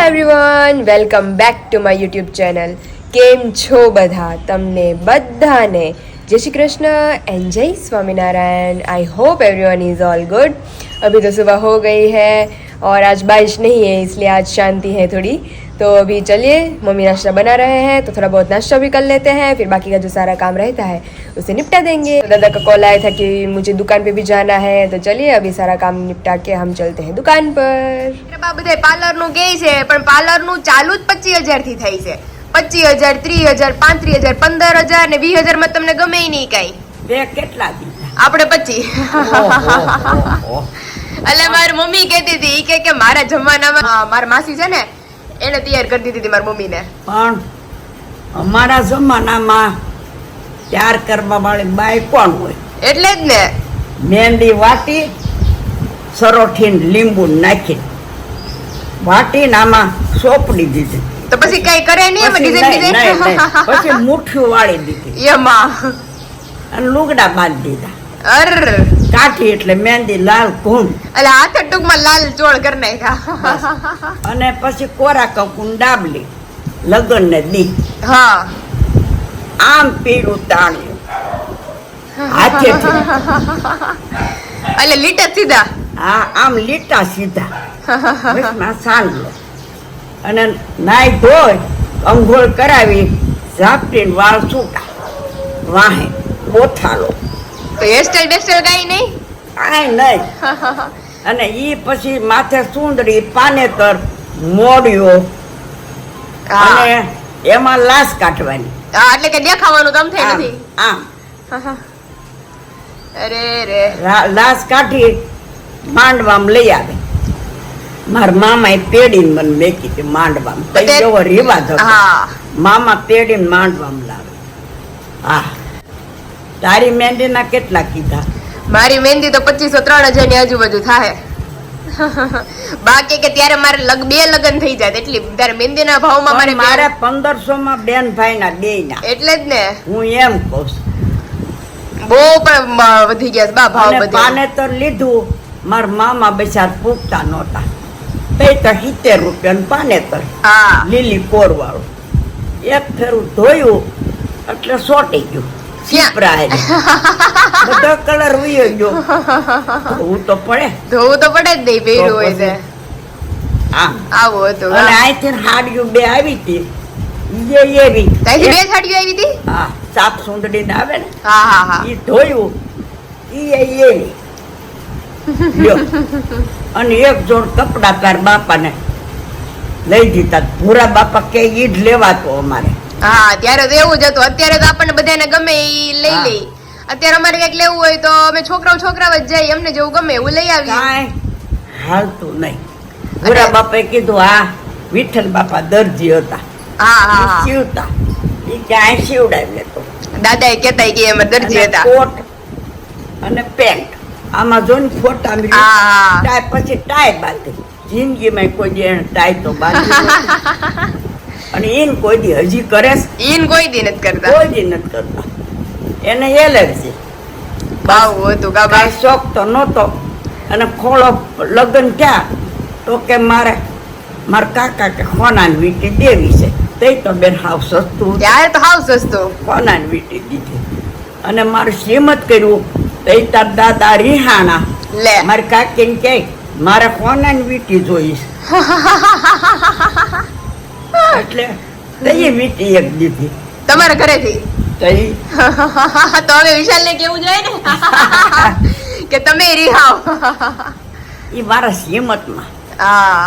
Everyone, welcome back to my YouTube channel. કેમ છો બધા? તમને બધાને जय श्री कृष्ण एंड जय Swaminarayan. I hope everyone is all good. अभी तो सुबह हो गई है और आज बारिश नहीं है इसलिए आज शांति है थोड़ी. तो अभी चलिए, मम्मी नाश्ता बना रहे हैं तो थोड़ा बहुत नाश्ता भी कर लेते हैं, फिर बाकी का जो सारा काम रहता है उसे निपटा देंगे. तो दादा का कॉल आया था कि मुझे दुकान पे भी जाना है, तो चलिए अभी सारा काम निपटा के हम चलते हैं दुकान पर. બધા પાર્લરનું કહે છે પણ પાર્લરનું ચાલુ જ 25,000 થી થાય છે. 25,000, 30,000, 35,000, 15,000 ને 20,000 માં તમને ગમે નહીં કઈ. બે કેટલા દીધા? આપણે 25. એટલે મારી મમ્મી કહેતી હતી કે મારા જમાનામાં મારા માસી છે ને એને તૈયાર કરી દીધી હતી મારી મમ્મીને. પણ અમારા જમાનામાં તૈયાર કરવા વાળી બાઈ કોણ હોય? એટલે જ ને મહેંદી વાટી સરોઠી લીંબુ નાખી વાટીને આમાં સોપડી દીધી. તો પછી કઈ કરે નહીં એમાં ડિઝાઇન પછી મુઠ્ઠી વાળી દીધી એમાં અને લુગડા બાંધી દીધા. અર કાઠી એટલે મહેંદી લાલ ઘૂમ એટલે હાથ ટૂંકમાં લાલ ચોળ કરી નાખ્યા. અને પછી કોરા કંકુ ડાબલી લગન ને દી. હા, આમ પીળું તાણ્યું હાથેથી. એટલે લીટા સીધા. હા, આમ લીટા સીધા. બસમાં સાંડલો અને નાઈ ધોઈ અંઘોળ કરાવી ઝાપટીને વાળ છૂટા વાહે બોથાલો. તો હેરસ્ટાઈલ બેસ્ટાઈલ કઈ નહીં? કાંઈ નહીં. અને ઈ પછી માથે સુંદરી પાનેતર મોડિયો અને એમાં લાશ કાઢવાની. હા, એટલે કે દેખાવાનું કામ થઈ નથી. આમ અરે રે લાશ કાઢી માંડવામાં લઈ આવે. મારા મામા એ પેડીને મને મેકી હતી માંડવામાં. એવો રિવાજ હતો. મામા પેડીને માંડવામાં લાવે. હા, તારી મહેંદીના કેટલા કીધા? મારી મહેંદી તો 25,000-3,000 ની આજુબાજુ થાય. બાકી કે ત્યારે મારે બે લગન થઈ જાય એટલી ત્યારે મહેંદીના ભાવમાં મારે 1500 માં બેન ભાઈ ના બે ના. એટલે જ ને હું એમ કહું છું. બહુ પણ વધી ગયા બા ભાવ. બધે પાનેતર લીધું. મારા મામા બચાર પૂગતા નહોતા. તો 70 રૂપિયા પાનેતર. હા, લીલી કોર વાળું. એક ફેરું ધોયું એટલે સોટી ગયું. બધો કલર વયો ગયો. ધોવું તો પડે. ધોવું તો પડે જ નહીં, પહેર્યું હોય છે. આવું હતું. અને અહીંથી હાડિયું બે આવી હતી એવી. ત્યાંથી બે સાડીઓ આવી હતી. હા, સાપ સુંદડી ને આવે ને. હા હા હા. ઈ ધોયું એવી. અને એક જોડ કપડા તાર બાપાને લઈ દીધા. ભૂરા બાપા કે ઈ જ લેવાતો અમારે. હા, ત્યારે તો એવું જ હતું. અત્યારે તો આપણને બધાને ગમે એ લઈ લઈ. અત્યારે અમારે કઈક લેવું હોય તો અમે છોકરાઓ જ જાય, એમને જેવું ગમે એવું લઈ આવીએ. કાંઈ હાલતું નહીં. ભૂરા બાપાએ કીધું હા વિઠ્ઠલ બાપા દરજી હતા. હા હા, સીવતા. ઈ ક્યાંય સીવડાવી લેતો. દાદા એ કેતા કે એમાં દરજી હતા. કોટ અને પેન્ટ આમાં જોઈને ફોટા ટાઈ પછી ટાઈ બાંધી. જિંદગીમાં કોઈ દે ટાઈ તો બાંધી. અને ઈન કોઈ દી હજી કરે છે? ઈન કોઈ દી નથી કરતા. કોઈ દી નથી કરતા. એને એલર્જી બાવું હતું. કાંઈ શોખ તો નહોતો. અને ખોળો લગ્ન થયા તો કે મારા કાકા કે ખોનાની વીંટી દેવી છે. તે તો બેન હાવ સસ્તું. ત્યારે તો હાવ સસ્તું. ખોનાની વીંટી દીધી. અને મારું શ્રીમત કર્યું. તે તાર દાદા રિહાણા લે મારી કાકીને કે મારે ખોનાની વીંટી જોઈશ. એટલે તઈ વીંટી એક દીધી તમારા ઘરેથી. તઈ તો હવે વિશાલ ને કેવું જોઈએ ને કે તમે રિહાવ. ઈ મારા શ્રીમતમાં હા,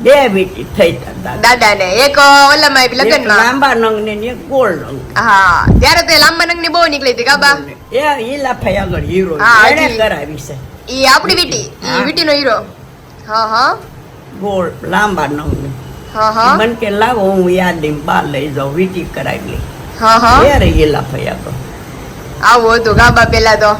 બે વીંટી થઈ દાદા ને. એક ઓલામાં લગનમાં લાંબા નંગ ને એક ગોળ નંગ. હા, ત્યારે તો લાંબા નંગ ની બહુ નીકળી હતી કાબા. એ ઈલાફાઈ આગળ હીરો એને કરાવી છે. ઈ આપણી વીટી, ઈ વીટી નો હીરો. હા હા, ગોળ લાંબા નંગ ને. હા હા, મન કે લાવો હું યાદી બહાર લઈ જાઉં વીટી કરાવી લઈ. હા હા, યાર ઈલાફાઈ આગળ આવું હતું ગાબા પેલા તો.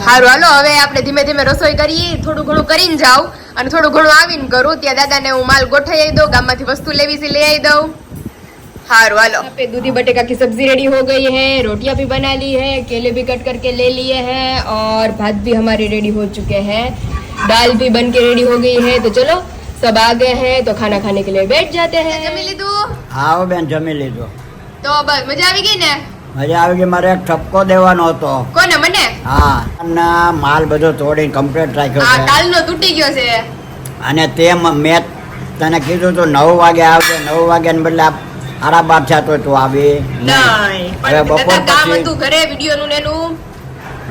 સારું, હાલો હવે આપણે ધીમે ધીમે રસોઈ કરીએ. થોડું ઘણું કરીને જાઉં અને થોડું ઘણું આવીને કરું. ત્યાં દાદાને હું માલ ગોઠવી દઉં, ગામમાંથી વસ્તુ લેવી છે લઈ આવી દઉં. हारो वालो पे दूधी बटेका की सब्जी रेडी हो गई है, रोटियां भी बना ली है, केले भी कट करके ले लिए हैं और भात भी हमारे रेडी हो चुके हैं, दाल भी बन के रेडी हो गई है। तो चलो सब आ गए हैं तो खाना खाने के लिए बैठ जाते हैं. જમી લીધું? આવો બેન જમી લીધો. તો બસ મજા આવી ગઈ ને? મજા આવી ગઈ. મારે એક ઠપકો દેવાનો હતો. કોને? મને? હા, અને માલ બધો તોડીને કમ્પ્લીટ રાખ્યો આ છે. કાલનો તૂટી ગયો છે. અને તે મેં તને કીધું તો 9 વાગે આવજે. 9 વાગ્યા ને બદલે 12:30 થયા તો તું આવી નહીં. હવે બપોર પણ કામ પછી હતું ઘરે વિડિયો નું ને એનું.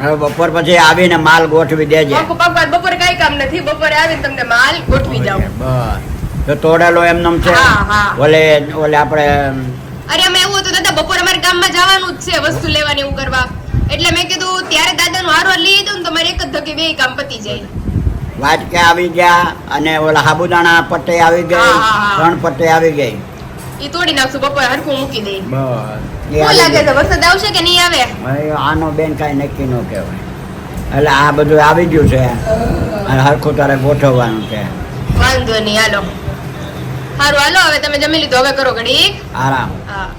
હવે બપોર પછી આવીને માલ ગોઠવી દેજે. બપોરે કઈ કામ નથી. બપોરે આવીને તમને માલ ગોઠવી જાવ. બસ તો તોડેલો એમનેમ છે. હા, હા. ઓલે આપણે અરે અમે એવું હતું દાદા બપોરે અમારે ગામમાં જવાનું જ છે વસ્તુ લેવાની એવું કરવા. એટલે મેં કીધું ત્યારે દાદાનું હારો લઈ લીધું ને તમારે એક જ ધકે બે કામ પતી જાય. વાટકે આવી ગયા અને ઓલા સાબુદાણા પટ્ટી આવી ગઈ. હા, હા, હા. 3 પટ્ટી આવી ગઈ. એ તોડી નાખશું બપોરે હરખું મૂકી દઈ. બસ શું લાગે છે વરસાદ આવશે કે નહીં આવે? ભાઈ આનો બેન કાંઈ નક્કી ન કહેવાય. એટલે આ બધું આવી ગયું છે અને હરખું તારે ગોઠવવાનું છે. વાંધો નહીં હાલો. સારું હાલો હવે તમે જમી લીધું હવે કરો ઘડી આરામ. હા.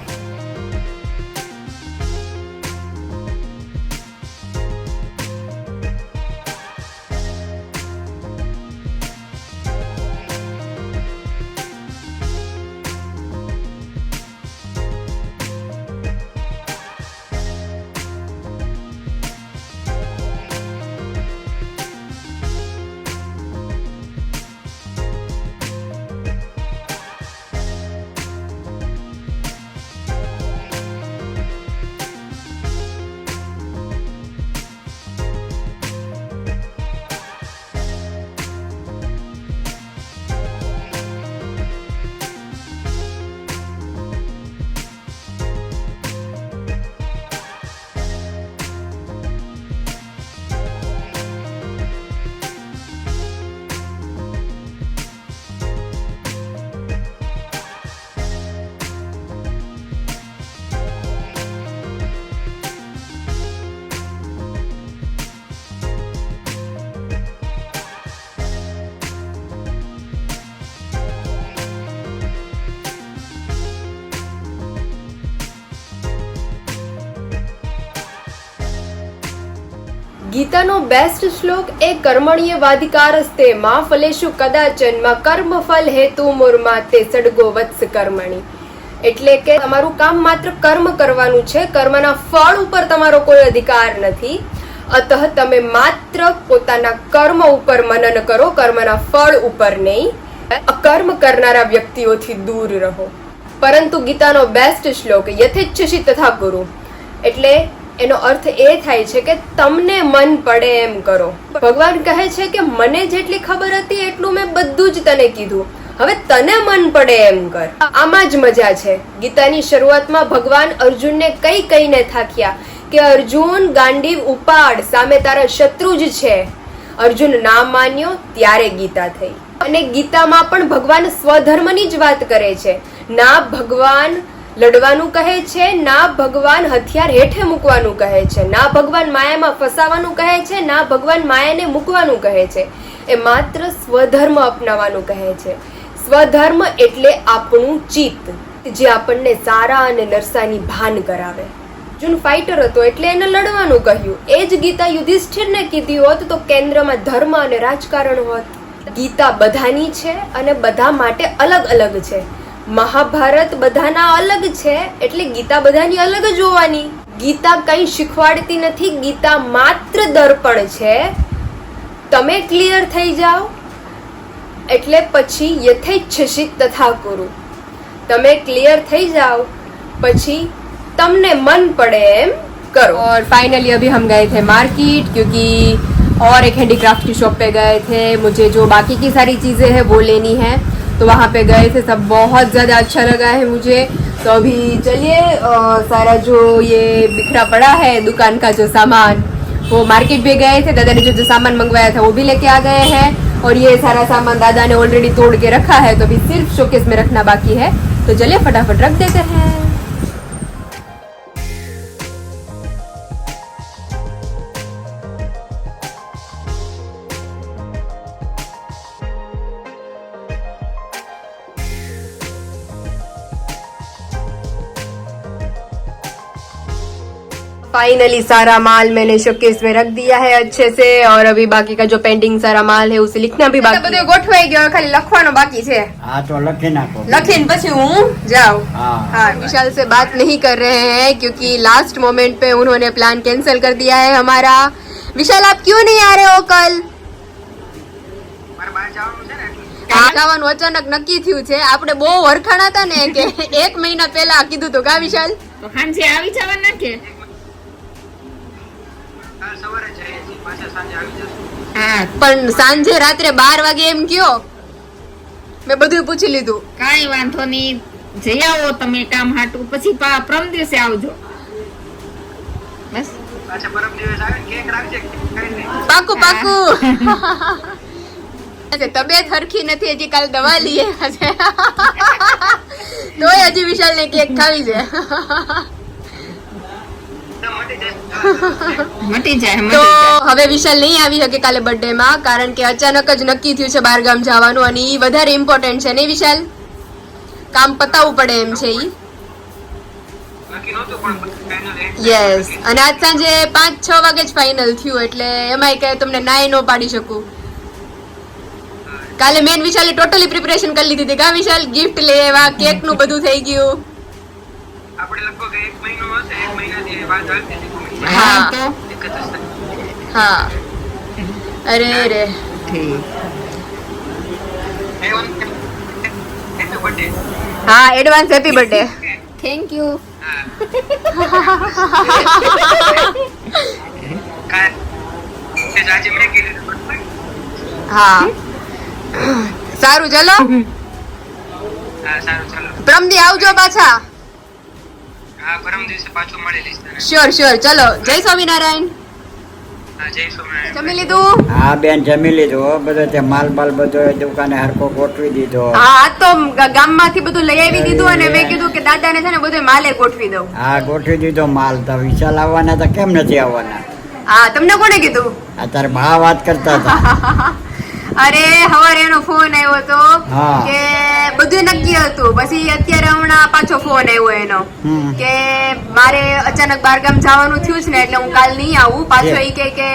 ગીતાનો બેસ્ટ શ્લોક એ કર્મણીય વાધિકારસ્તે માં ફલેશુ કદાચન માં કર્મફલ હેતુ મૂર્માતે સડગો વત્સ કર્મણી. એટલે કે તમારું કામ માત્ર કર્મ કરવાનું છે, કર્મના ફળ ઉપર તમારો કોઈ અધિકાર નથી. અતઃ તમે માત્ર પોતાના કર્મ ઉપર મનન કરો, કર્મના ફળ ઉપર નહીં. અકર્મ કરનારા વ્યક્તિઓથી દૂર રહો. પરંતુ ગીતાનો બેસ્ટ શ્લોક યથેચ્છસી તથા કુરુ, એટલે એનો અર્થ એ થાય છે કે તમને મન પડે એમ કરો. ભગવાન કહે છે કે મને જેટલી ખબર હતી એટલું મેં બધું જ તને કીધું, હવે તને મન પડે એમ કર. આમાં જ મજા છે. ગીતાની શરૂઆતમાં ભગવાન અર્જુનને કહીને થાક્યા કે અર્જુન ગાંડીવ ઉપાડ, સામે તારા શત્રુ જ છે. અર્જુન ના માન્યો ત્યારે ગીતા થઈ. અને ગીતામાં પણ ભગવાન સ્વધર્મની જ વાત કરે છે. ના ભગવાન લડવાનું કહે છે, ના ભગવાન હથિયાર હેઠે મૂકવાનું કહે છે, ના ભગવાન માયામાં ફસાવાનું કહે છે, ના ભગવાન માયાને મૂકવાનું કહે છે. એ માત્ર સ્વધર્મ અપનાવવાનું કહે છે. સ્વધર્મ એટલે આપણું ચિત્ત, જે આપણને સારા અને નરસાની ભાન કરાવે. અર્જુન ફાઇટર હતો એટલે એને લડવાનું કહ્યું. એ જ ગીતા યુધિષ્ઠિરને કીધી હોત તો કેન્દ્રમાં ધર્મ અને રાજકારણ હોત. ગીતા બધાની છે અને બધા માટે અલગ અલગ છે. મહાભારત બધાના અલગ છે એટલે ગીતા બધાની અલગ જ હોવાની. ગીતા કંઈ શીખવાડતી નથી, ગીતા માત્ર દર્પણ છે. તમે ક્લિયર થઈ જાઓ એટલે પછી યથેચ્છસી તથા કુરુ. તમે ક્લિયર થઈ જાઓ પછી તમને मन पड़े एम करो. और फाइनली अभी हम गए थे मार्केट, क्योंकि और एक हैंडीक्राफ्ट की शॉप पे गए थे. मुझे जो बाकी की सारी चीज़ें हैं वो लेनी है, तो वहाँ पे गए थे. सब बहुत ज़्यादा अच्छा लगा है मुझे. तो अभी चलिए सारा जो ये बिखरा पड़ा है दुकान का जो सामान, वो मार्केट भी गए थे. दादा ने जो सामान मंगवाया था वो भी लेके आ गए हैं. और ये सारा सामान दादा ने ऑलरेडी तोड़ के रखा है, तो अभी सिर्फ शोकेस में रखना बाकी है. तो चलिए फटाफट रख देते हैं. फाइनली सारा माल मैंने शोकेस में रख दिया है अच्छे से और अभी बाकी का जो पेंडिंग सारा माल है उसे लिखना भी बाकी બધું ગોઠવાઈ ગયો ખાલી લખવાનો બાકી છે હા તો લખી નાખો લખીને પછી હું જાઉં हाँ हाँ विशाल से बात नहीं कर रहे हैं क्योंकि लास्ट मोमेंट पे उन्होंने प्लान कैंसिल कर दिया है हमारा विशाल आप क्यों नहीं आ रहे हो कल જવાનું અચાનક નક્કી થયું છે આપણે બહુ વરખાણા હતા ને કે 1 મહિના પહેલા કીધું તો કા વિશાલ તો સાંજે આવી જવાના કે હા પણ સાંજે રાત્રે 12 વાગે એમ કયો મેં બધું પૂછી લીધું કાંઈ વાંધો નહીં જઈ આવો તમે કામ હાટું પછી પરમ દિવસે આવજો બસ પાકું પાકું તબિયત હરખી નથી હજી કાલ દવા લઈએ છે તોય હજી વિશાલ ને કેક ખાવી છે મટી જાય તો હવે વિશાલ નહીં આવી શકે કાલે બર્થડે માં કારણ કે અચાનક જ નક્કી થયું છે બહારગામ જવાનું અને ઈ વધારે ઇમ્પોર્ટન્ટ છે ને વિશાલ કામ પતાવવું પડે એમ છે ઈ યસ અને આજ સાંજે 5-6 વાગે જ ફાઇનલ થયું એટલે એમાંય કે તમને નાય નો પાડી શકું કાલે મેન વિશાલે ટોટલી પ્રિપરેશન કરી લીધી હતી કા વિશાલ ગિફ્ટ લેવા કેક નું બધું થઈ ગયું આપણે લગભગ 1 મહિનો હશે 1 મહિનાથી વાત ચાલતી હતી હા તો દિક્કત હશે હા અરે રે હેપી બર્થડે હા advance happy birthday thank you કાય આજે મેં કીધું હા સારું ચલો હા સારું ચાલો પ્રમદી આવજો પાછા હા પરમ દિવસે પાછું મળી લઈશ તને શ્યોર શ્યોર ચલો જય સ્વામિનારાયણ હા જય સોમનાથ જમી લીધું હા બેન જમી લીધું હો. બધો તે માલ બાલ બધો દુકાને હરકો ગોઠવી દીધો હા આ તો ગામમાંથી બધું લઈ આવી દીધું અને મેં કીધું કે દાદાને છે ને બધું માલે ગોઠવી દઉં હા ગોઠવી દીધો માલ તો વિશાલ આવવાના તો કેમ નથી આવવાના હા તમને કોને કીધું અત્યારે બા વાત કરતા હતા અરે હવારે એનો ફોન આવ્યો હતો હા. કે બધું નક્કી હતું પછી અત્યારે હમણાં પાછો ફોન આવ્યો એનો હમ. કે મારે અચાનક બારગામ જવાનું થયું છે ને એટલે હું કાલ નહીં આવું પાછો ઈ કે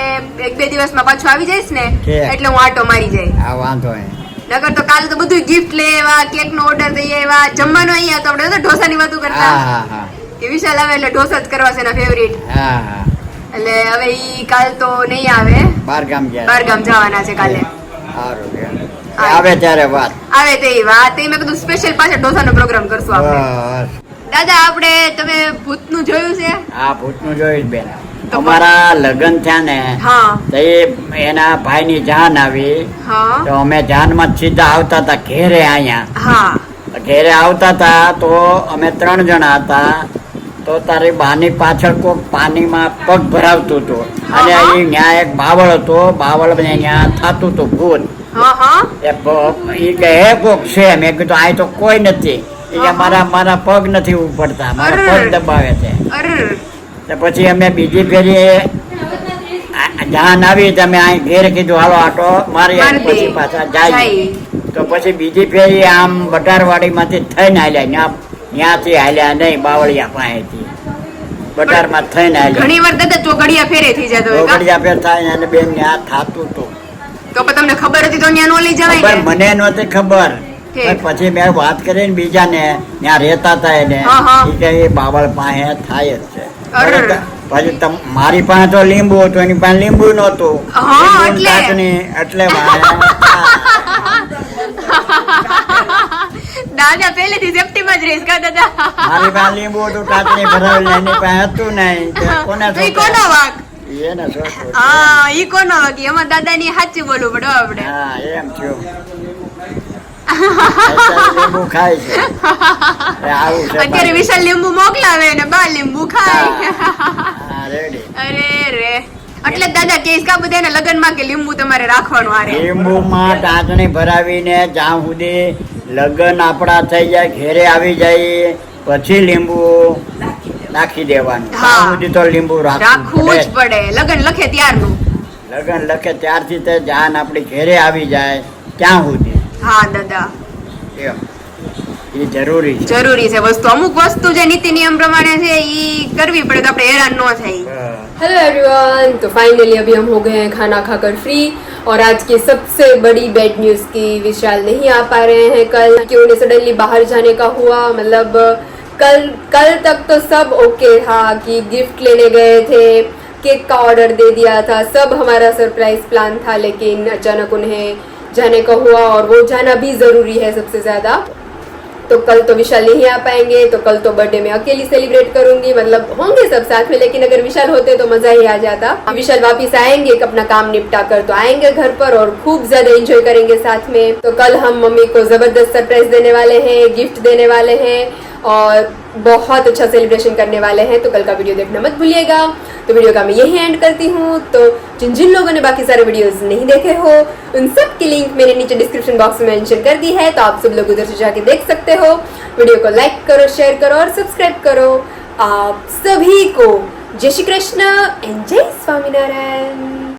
1-2 દિવસમાં પાછો આવી જઈશ ને છે. એટલે હું આટો મારી જાય હા વાંધો નહીં નકર તો કાલે તો બધું ગિફ્ટ લઈ આવ્યા કેક નો ઓર્ડર દઈ આવ્યા જમવાનું અહીંયા તો આપણે તો ઢોસાની વાતો હા કરતા હા હા કે વિશાલ આવે એટલે ઢોસા જ કરવા છે એના ફેવરિટ હા હા એટલે હવે ઈ કાલ તો નહીં આવે બાર ગામ ગયા બારગામ જવાના છે કાલે સારું બેન. આવે ત્યારે વાત આવે તે વાત એ મેં કીધું સ્પેશિયલ પાછા ઢોસાનો પ્રોગ્રામ કરશું આપણે બસ દાદા આપણે તમે ભૂતનું જોયું છે આ ભૂતનું જોયું જ બેન અમારા લગ્ન થયા ને હા તો એના ભાઈની જાન આવી હા તો અમે જાનમાં જ સીધા આવતા હતા ઘેરે અહીંયા હા ઘેરે આવતા હતા તો અમે 3 જણા હતા તો તારી બાની પાછળ કોક પાણીમાં પગ ભરાવતું હતું અને હા. એ ન્યા એક બાવળ હતો બાવળ ત્યાં થતું હતું ભૂત હા હા એ કહે હે કોક છે મેં કીધું આ તો કોઈ નથી એ કે હા. મારા પગ નથી ઉપડતા મારા પગ અરે. દબાવે છે અરે તો પછી અમે બીજી ફેરી જાન આવી તમે અહીં ઘેર કીધું હાલો આટો મારી મારી દે. પછી પાછા જાય જાય. તો પછી બીજી ફેરી આમ બટારવાડીમાંથી થઈને હાલ્યા ત્યાંથી હાલ્યા નહીં બાવળિયા પાસેથી બટારમાં થઈને હાલ્યા ઘણી વાર દાદા ચોઘડિયા ફેરે થઈ જતો હોય કા? ચોઘડિયા ફેર થાય અને બેન ત્યાં થાતું હતું તો પણ તમને ખબર હતી તો ત્યાં નો લઈ જવાય ખબર ને મને નહોતી ખબર ઠીક. પણ પછી મેં વાત કરીને બીજાને ત્યાં રહેતા હતા એને હા, હા. ઈ કે એ બાવળ પાસે થાય જ છે અરે. પછી મારી પાસે તો લીંબુ હતું એની પાસે લીંબુ નહોતું હા, લીંબુ એટલે. કાચની, એટલે દાદા પહેલેથી સેફટીમાં જ રહીશ કા દાદા મારી પાસે લીંબુ હતું કાચની ભરાવેલી એની પાસે હતું નહીં તે કોને તો ઈ કોનો વાંક એને શોધવું. હા ઈ કોનો વાંક એમાં દાદાની સાચું બોલવું પડે હો આપણે હા એમ થયું અત્યારે લીંબુ ખાય છે એ આવું છે અત્યારે વિશાલ લીંબુ મોકલાવે ને બા લીંબુ ખાય હા રેડી અરે રે એટલે જ દાદા કહીશ કા બધાના લગ્નમાં કે લીંબુ તમારે રાખવાનું આરે લીંબુમાં ટાંચણી ભરાવીને જ્યાં સુધી લગ્ન આપણા થઈ જાય ઘેરે આવી જાય પછી લીંબુ નાખી દેવાનું હા. ત્યાં સુધી તો લીંબુ રાખવું જ પડે લગ્ન લખે ત્યારનું લગ્ન લખે ત્યારથી તે જાન આપણી ઘેરે આવી જાય ત્યાં સુધી હા દાદા એમ એ જરૂરી છે. જરૂરી છે વસ્તુ, અમુક વસ્તુ જે નીતિ નિयम प्रमाणे છે ઈ કરવી પડે तो આપણે हैरान न થાય. हेलो एवरीवन, तो फाइनली अभी हम हो गए हैं खाना खाकर फ्री. और आज की सबसे बड़ी बैड न्यूज की विशाल नहीं आ पा रहे हैं कल, क्योंकि उन्हें सडनली बाहर जाने का हुआ. मतलब कल तक तो सब ओके था कि गिफ्ट लेने गए थे, केक का ऑर्डर दे दिया था, सब हमारा सरप्राइज प्लान था. लेकिन अचानक उन्हें जाने का हुआ और वो जाना भी जरूरी है सबसे ज्यादा. तो कल तो विशाल नहीं आ पाएंगे, तो कल तो बर्थडे में अकेली सेलिब्रेट करूंगी. मतलब होंगे सब साथ में, लेकिन अगर विशाल होते तो मजा ही आ जाता. विशाल वापिस आएंगे अपना काम निपटा कर, तो आएंगे घर पर और खूब ज्यादा एंजॉय करेंगे साथ में. तो कल हम मम्मी को जबरदस्त सरप्राइज देने वाले हैं, गिफ्ट देने वाले हैं और बहुत अच्छा सेलिब्रेशन करने वाले हैं. तो कल का वीडियो देखना मत भूलिएगा. तो वीडियो का मैं यही एंड करती हूँ. तो जिन जिन लोगों ने बाकी सारे वीडियोस नहीं देखे हो, उन सब की लिंक मैंने नीचे डिस्क्रिप्शन बॉक्स में मेंशन कर दी है, तो आप सब लोग उधर से जाके देख सकते हो. वीडियो को लाइक करो, शेयर करो और सब्सक्राइब करो. आप सभी को जय श्री कृष्ण एंड जय स्वामीनारायण.